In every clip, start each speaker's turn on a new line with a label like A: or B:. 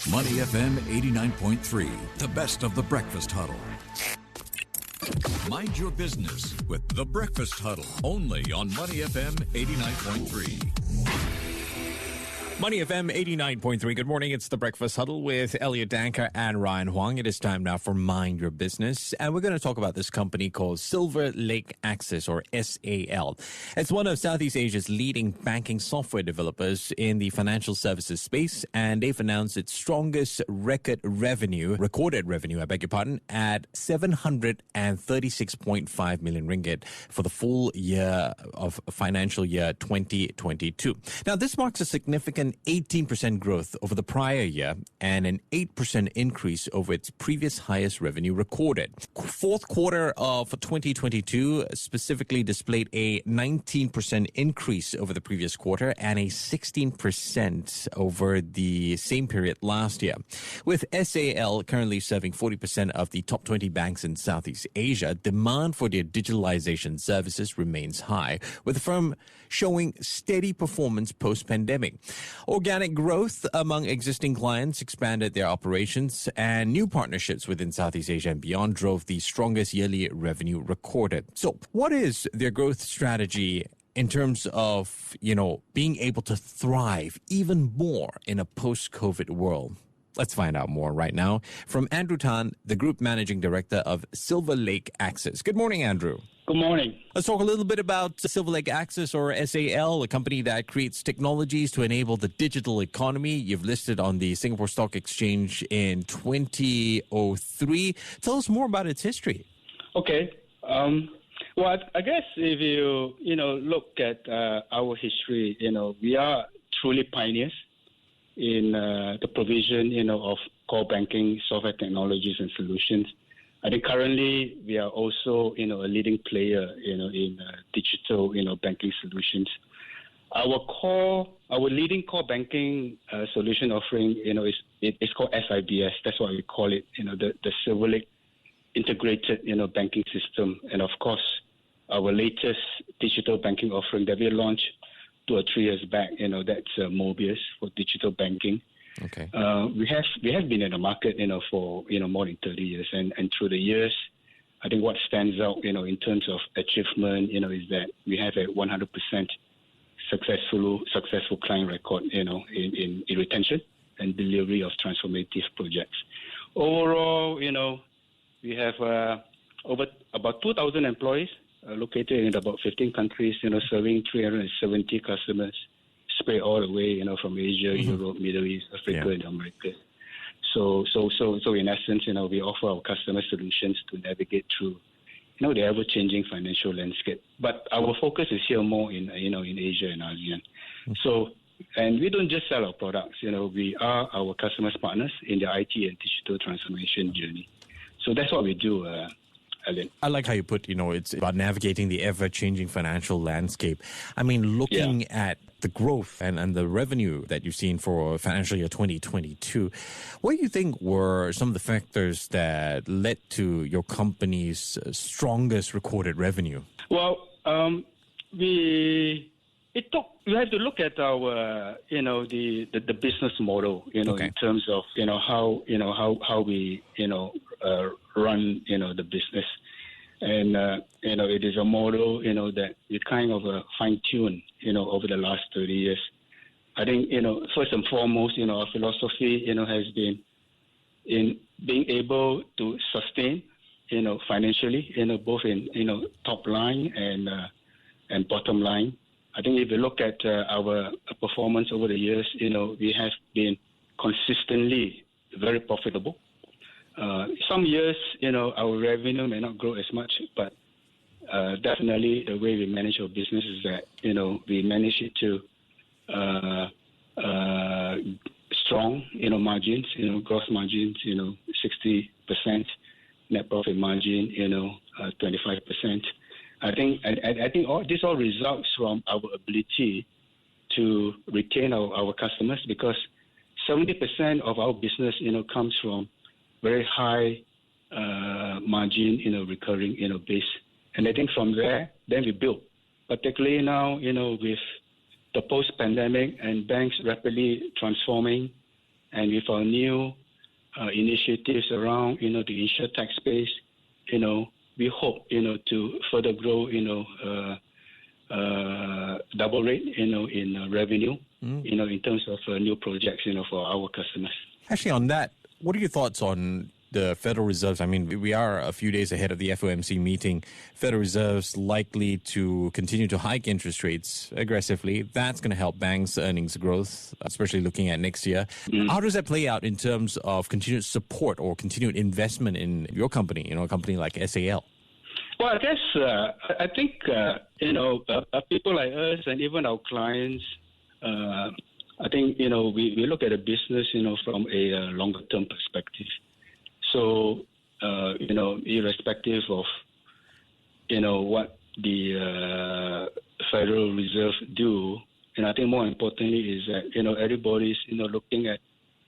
A: Money FM 89.3, the best of the breakfast huddle. Mind your business with the breakfast huddle, only on Money FM 89.3.
B: Money FM 89.3. Good morning. It's the Breakfast Huddle with Elliot Danker and Ryan Huang. It is time now for Mind Your Business. And we're going to talk about this company called Silverlake Axis, or SAL. It's one of Southeast Asia's leading banking software developers in the financial services space. And they've announced its strongest recorded revenue, at 736.5 million ringgit for the full year of financial year 2022. Now, this marks a significant 18% growth over the prior year and an 8% increase over its previous highest revenue recorded. Fourth quarter of 2022 specifically displayed a 19% increase over the previous quarter and a 16% over the same period last year. With SAL currently serving 40% of the top 20 banks in Southeast Asia, demand for their digitalisation services remains high, with the firm showing steady performance post-pandemic. Organic growth among existing clients expanded their operations, and new partnerships within Southeast Asia and beyond drove the strongest yearly revenue recorded. So what is their growth strategy in terms of, being able to thrive even more in a post-COVID world? Let's find out more right now from Andrew Tan, the Group Managing Director of Silverlake Axis. Good morning, Andrew.
C: Good morning.
B: Let's talk a little bit about Silverlake Axis, or SAL, a company that creates technologies to enable the digital economy. You've listed on the Singapore Stock Exchange in 2003. Tell us more about its history.
C: Okay. Well, I guess if you look at our history, we are truly pioneers in the provision, of core banking software technologies and solutions. I think currently we are also, a leading player, in digital, banking solutions. Our leading core banking solution offering, it's called SIBS. That's what we call it. The Silverlake Integrated, banking system, and of course, our latest digital banking offering that we launched 2 or 3 years back. That's Mobius for digital banking.
B: Okay.
C: We have been in the market, for more than 30 years, and through the years, I think what stands out, in terms of achievement, is that we have a 100% successful client record, in retention and delivery of transformative projects. Overall, we have over about 2,000 employees located in about 15 countries, serving 370 customers, spread all the way, from Asia, Europe, Middle East, Africa, and America. So in essence, we offer our customer solutions to navigate through, the ever-changing financial landscape. But our focus is here more in Asia and ASEAN. So, and we don't just sell our products, we are our customers' partners in their IT and digital transformation journey. So that's what we do, Alan.
B: I like how you put, it's about navigating the ever-changing financial landscape. I mean, looking at the growth and the revenue that you've seen for financial year 2022, what do you think were some of the factors that led to your company's strongest recorded revenue?
C: Well, we have to look at our, the business model, in terms of, how we, run, the business. And, it is a model, that we kind of fine-tune, over the last 30 years. I think, first and foremost, our philosophy, has been in being able to sustain, financially, both in, top line and bottom line. I think if you look at our performance over the years, we have been consistently very profitable. Some years, our revenue may not grow as much, but definitely the way we manage our business is that, we manage it to strong, margins, gross margins, 60%, net profit margin, 25%. I think this all results from our ability to retain our customers, because 70% of our business, comes from very high margin, recurring, base. And I think from there, then we build. Particularly now, with the post-pandemic and banks rapidly transforming and with our new initiatives around, the InsurTech space, we hope, to further grow, double rate, in revenue, in terms of new projects, for our customers.
B: Actually, on that, what are your thoughts on the Federal Reserve's? I mean, we are a few days ahead of the FOMC meeting. Federal Reserve's likely to continue to hike interest rates aggressively. That's going to help banks' earnings growth, especially looking at next year. How does that play out in terms of continued support or continued investment in your company, a company like SAL?
C: Well, I guess, I think, people like us and even our clients, I think, we look at a business, from a longer-term perspective. So, irrespective of, what the Federal Reserve do, and I think more importantly is that, everybody's, looking at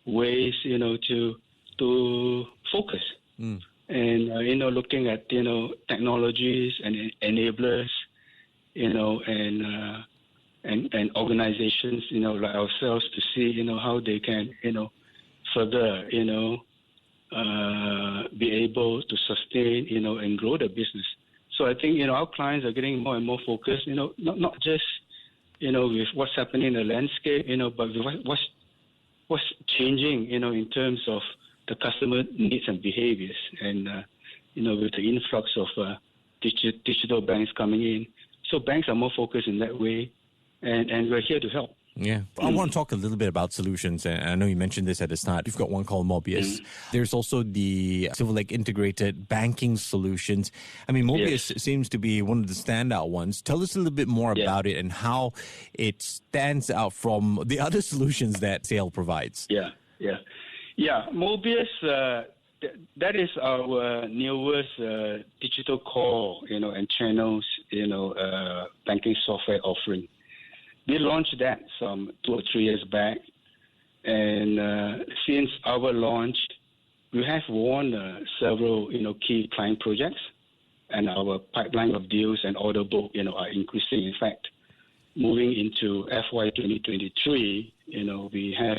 C: ways, to focus. And, looking at, technologies and enablers, and organizations, like ourselves to see, how they can, further, be able to sustain, and grow the business. So I think, our clients are getting more and more focused, not just, with what's happening in the landscape, but with what's changing, in terms of the customer needs and behaviors. And, with the influx of digital banks coming in. So banks are more focused in that way, and we're here to help.
B: Yeah. I want to talk a little bit about solutions, and I know you mentioned this at the start. You've got one called Mobius. There's also the Silverlake Integrated Banking Solutions. I mean, Mobius seems to be one of the standout ones. Tell us a little bit more about it and how it stands out from the other solutions that SAL provides.
C: Yeah. Mobius, that is our newest digital core, and channels, banking software offering. We launched that some 2 or 3 years back, and since our launch, we have won several, key client projects, and our pipeline of deals and order book, are increasing. In fact, moving into FY 2023, we have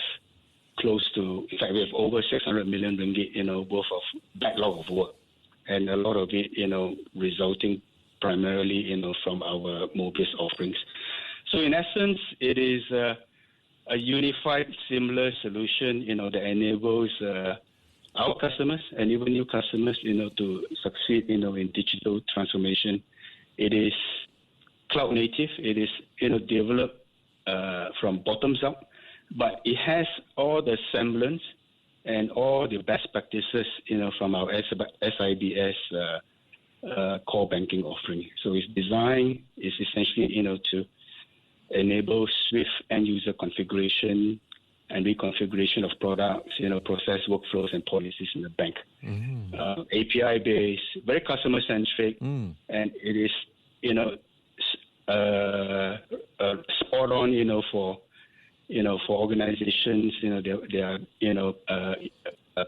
C: we have over 600 million ringgit, worth of backlog of work, and a lot of it, resulting primarily, from our Mobius offerings. So in essence, it is a unified, similar solution, that enables our customers and even new customers, to succeed, in digital transformation. It is cloud native. It is, developed from bottoms up, but it has all the semblance and all the best practices, from our SIBS core banking offering. So its design is essentially, to enable swift end-user configuration and reconfiguration of products, process workflows and policies in the bank. API-based, very customer-centric, and it is, spot on, for organizations, they are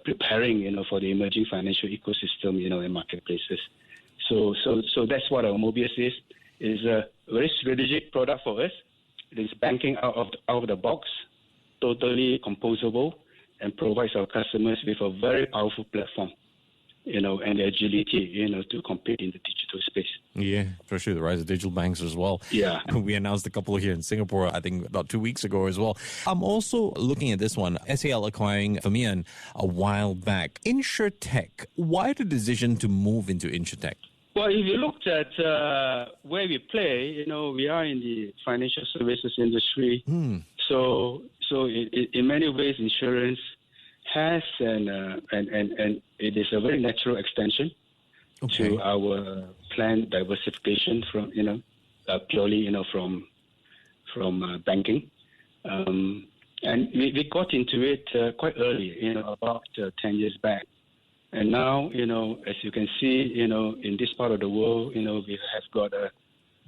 C: preparing, for the emerging financial ecosystem, in marketplaces. So that's what our Mobius is a very strategic product for us. It is banking out of the box, totally composable, and provides our customers with a very powerful platform, and the agility, to compete in the digital space.
B: Yeah, especially the rise of digital banks as well.
C: Yeah.
B: We announced a couple here in Singapore, I think about 2 weeks ago as well. I'm also looking at this one, SAL acquiring Famian a while back. InsurTech, why the decision to move into InsurTech?
C: Well, if you looked at where we play, we are in the financial services industry. So in many ways, insurance has and it is a very natural extension to our planned diversification from purely from banking, and we got into it quite early, about 10 years back. And now, as you can see, in this part of the world, we have got a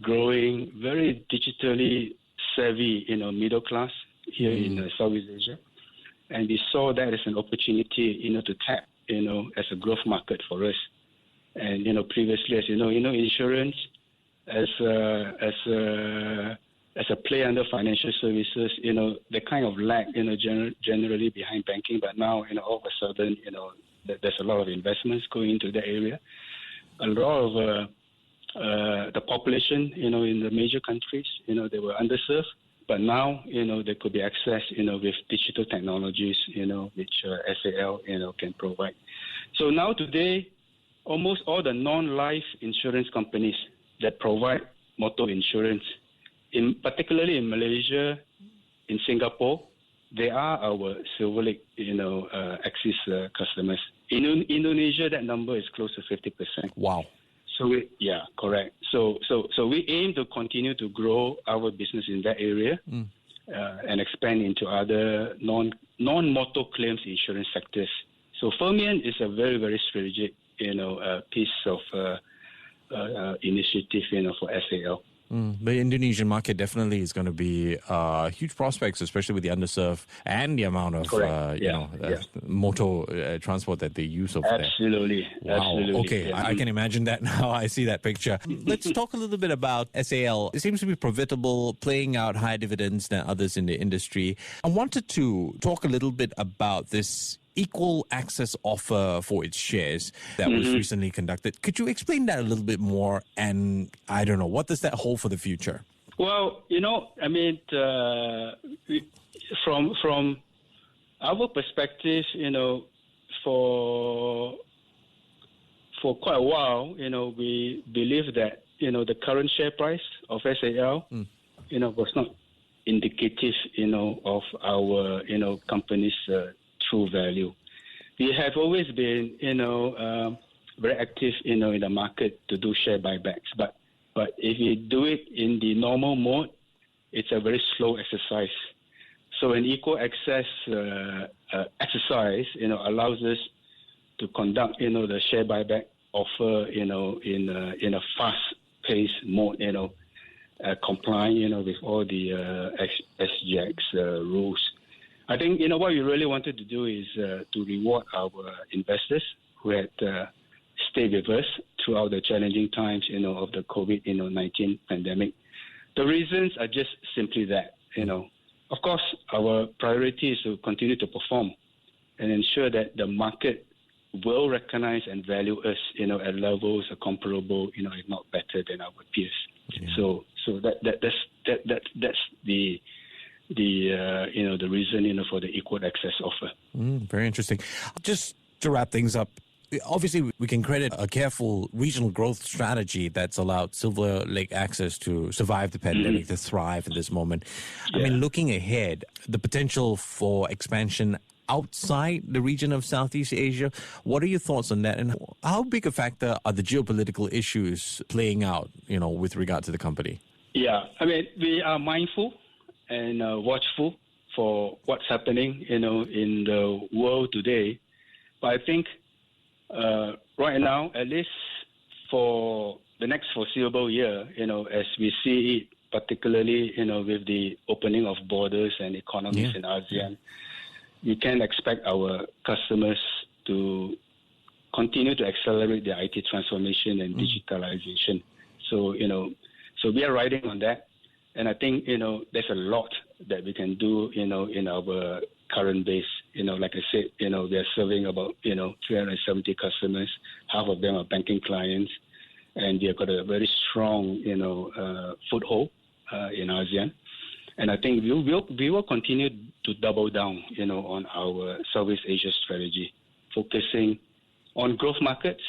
C: growing, very digitally savvy, middle class here in Southeast Asia. And we saw that as an opportunity, to tap, as a growth market for us. And, previously, as you know, insurance as as a play under financial services, they kind of lag, generally behind banking. But now, all of a sudden, there's a lot of investments going into that area. A lot of the population, in the major countries, they were underserved. But now, they could be accessed, with digital technologies, which SAL, can provide. So now today, almost all the non-life insurance companies that provide motor insurance, particularly in Malaysia, in Singapore, they are our Silverlake, Axis customers. In Indonesia, that number is close to 50%.
B: Wow.
C: So correct. So we aim to continue to grow our business in that area and expand into other non-motor claims insurance sectors. So Fermion is a very, very strategic, piece of initiative, for SAL.
B: The Indonesian market definitely is going to be huge prospects, especially with the underserved and the amount of motor transport that they use over
C: Absolutely.
B: there. Wow.
C: Absolutely.
B: Okay,
C: Yeah.
B: I can imagine that now. I see that picture. Let's talk a little bit about SAL. It seems to be profitable, paying out higher dividends than others in the industry. I wanted to talk a little bit about this equal access offer for its shares that was recently conducted. Could you explain that a little bit more? And I don't know, what does that hold for the future?
C: Well, from our perspective, for quite a while, we believe that, the current share price of SAL, was not indicative, of our, company's true value. We have always been, very active, in the market to do share buybacks. But if you do it in the normal mode, it's a very slow exercise. So an equal access exercise, allows us to conduct, the share buyback offer, in a fast-paced mode, complying, with all the SGX rules. I think, what we really wanted to do is to reward our investors who had stayed with us throughout the challenging times, of the COVID-19 pandemic. The reasons are just simply that, Of course, our priority is to continue to perform and ensure that the market will recognize and value us, at levels comparable, if not better than our peers. Yeah. So that's the reason, for the equal access offer.
B: Very interesting. Just to wrap things up, obviously we can credit a careful regional growth strategy that's allowed Silverlake Axis to survive the pandemic, to thrive at this moment. Yeah. I mean, looking ahead, the potential for expansion outside the region of Southeast Asia, what are your thoughts on that? And how big a factor are the geopolitical issues playing out, with regard to the company? Yeah,
C: I mean, we are mindful and watchful for what's happening, in the world today. But I think right now, at least for the next foreseeable year, as we see it, particularly, with the opening of borders and economies in ASEAN, we can expect our customers to continue to accelerate their IT transformation and digitalization. So, so we are riding on that. And I think, there's a lot that we can do, in our current base. Like I said, we are serving about, 370 customers. Half of them are banking clients. And we have got a very strong, foothold in ASEAN. And I think we will continue to double down, on our Southeast Asia strategy, focusing on growth markets,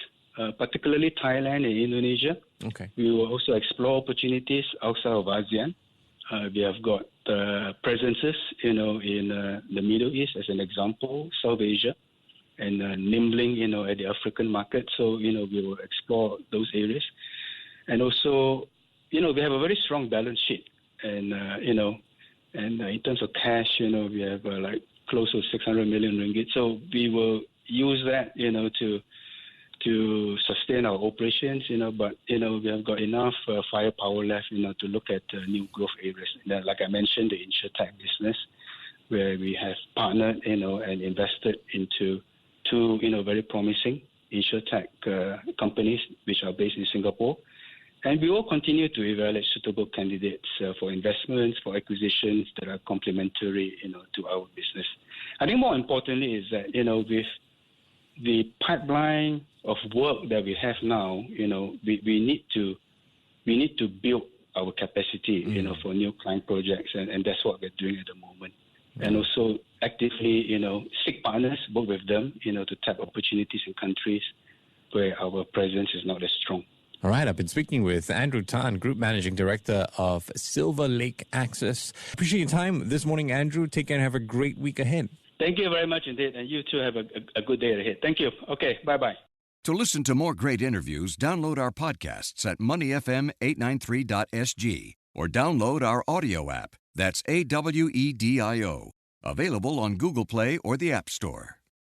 C: particularly Thailand and Indonesia. Okay. We will also explore opportunities outside of ASEAN. We have got presences, in the Middle East, as an example, South Asia, and nimbling, at the African market. So, we will explore those areas. And also, we have a very strong balance sheet. And, and in terms of cash, we have like close to 600 million ringgit. So we will use that, to sustain our operations, but, we have got enough firepower left, to look at new growth areas. Like I mentioned, the InsurTech business, where we have partnered, and invested into two, very promising InsurTech companies, which are based in Singapore. And we will continue to evaluate suitable candidates for investments, for acquisitions that are complementary, to our business. I think more importantly is that, with the pipeline of work that we have now, we need to build our capacity, for new client projects, and that's what we're doing at the moment. And also actively, seek partners, work with them, to tap opportunities in countries where our presence is not as strong.
B: All right, I've been speaking with Andrew Tan, Group Managing Director of Silverlake Axis. Appreciate your time this morning, Andrew. Take care and have a great week ahead.
C: Thank you very much indeed, and you too have a good day ahead. Thank you. Okay, bye-bye.
D: To listen to more great interviews, download our podcasts at moneyfm893.sg or download our audio app. That's AWEDIO. Available on Google Play or the App Store.